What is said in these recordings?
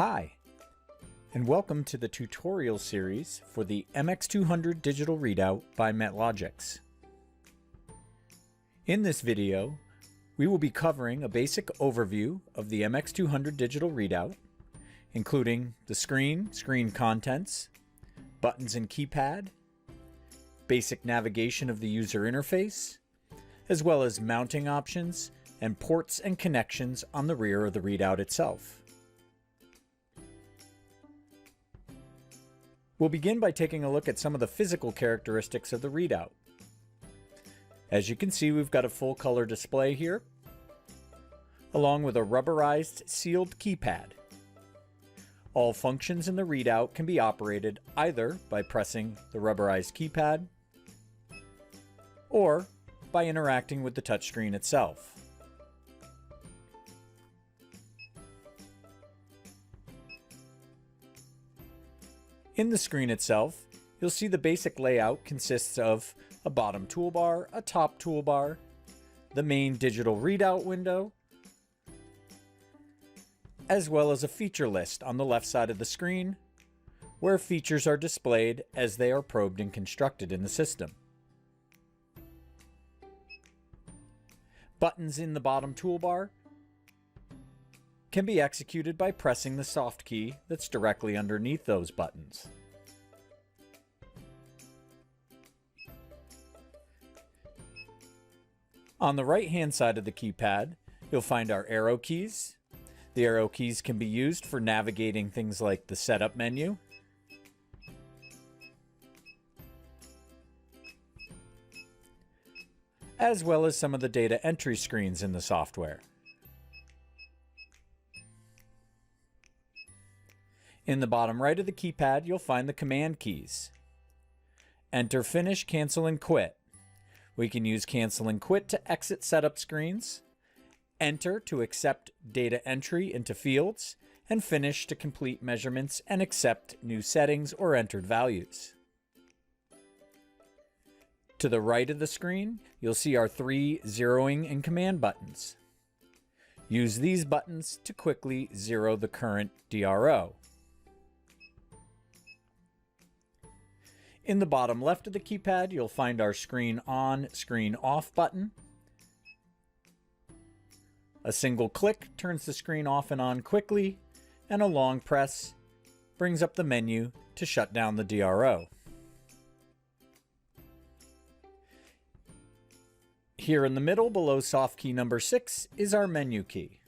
Hi, and welcome to the tutorial series for the Mx200 digital readout by MetLogix. In this video, we will be covering a basic overview of the Mx200 digital readout, including the screen contents, buttons and keypad, basic navigation of the user interface, as well as mounting options and ports and connections on the rear of the readout itself. We'll begin by taking a look at some of the physical characteristics of the readout. As you can see, we've got a full color display here, along with a rubberized sealed keypad. All functions in the readout can be operated either by pressing the rubberized keypad or by interacting with the touchscreen itself. In the screen itself, you'll see the basic layout consists of a bottom toolbar, a top toolbar, the main digital readout window, as well as a feature list on the left side of the screen, where features are displayed as they are probed and constructed in the system. Buttons in the bottom toolbar can be executed by pressing the soft key that's directly underneath those buttons. On the right-hand side of the keypad, you'll find our arrow keys. The arrow keys can be used for navigating things like the setup menu, as well as some of the data entry screens in the software. In the bottom right of the keypad, you'll find the command keys. Enter, finish, cancel, and quit. We can use cancel and quit to exit setup screens, enter to accept data entry into fields, and finish to complete measurements and accept new settings or entered values. To the right of the screen, you'll see our three zeroing and command buttons. Use these buttons to quickly zero the current DRO. In the bottom left of the keypad, you'll find our screen on, screen off button. A single click turns the screen off and on quickly, and a long press brings up the menu to shut down the DRO. Here in the middle, below soft key number 6, is our menu key.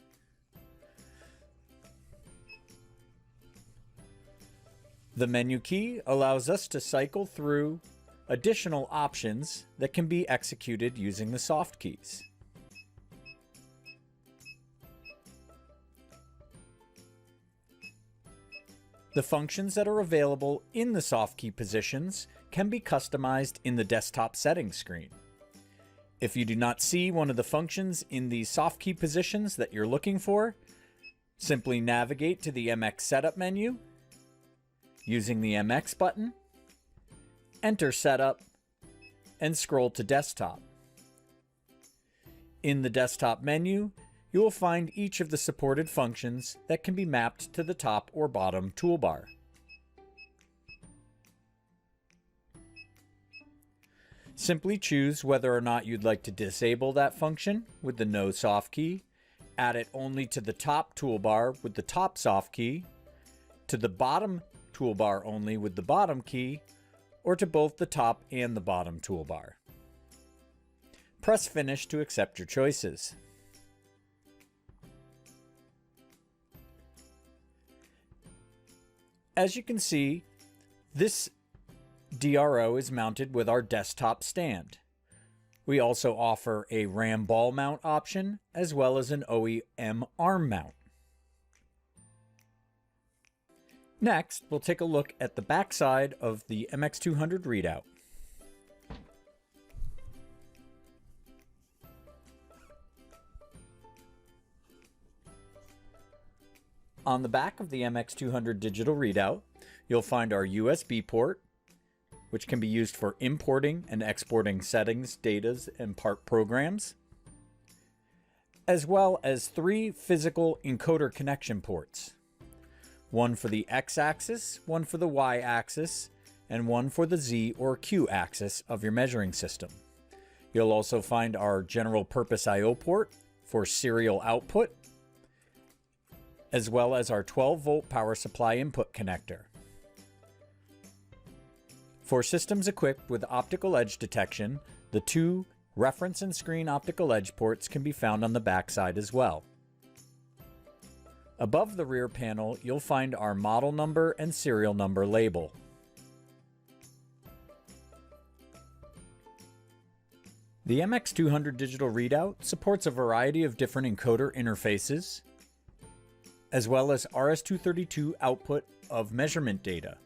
The menu key allows us to cycle through additional options that can be executed using the soft keys. The functions that are available in the soft key positions can be customized in the desktop settings screen. If you do not see one of the functions in the soft key positions that you're looking for, simply navigate to the MX setup menu using the MX button, enter setup, and scroll to desktop. In the desktop menu, you will find each of the supported functions that can be mapped to the top or bottom toolbar. Simply choose whether or not you'd like to disable that function with the no soft key, add it only to the top toolbar with the top soft key, to the bottom toolbar only with the bottom key, or to both the top and the bottom toolbar. Press finish to accept your choices. As you can see, this DRO is mounted with our desktop stand. We also offer a RAM ball mount option as well as an OEM arm mount. Next, we'll take a look at the back side of the Mx200 readout. On the back of the Mx200 digital readout, you'll find our USB port, which can be used for importing and exporting settings, data, and part programs, as well as 3 physical encoder connection ports. one for the x-axis, one for the y-axis, and one for the z or q-axis of your measuring system. You'll also find our general purpose I/O port for serial output, as well as our 12-volt power supply input connector. For systems equipped with optical edge detection, the two reference and screen optical edge ports can be found on the back side as well. Above the rear panel, you'll find our model number and serial number label. The Mx200 digital readout supports a variety of different encoder interfaces, as well as RS-232 output of measurement data,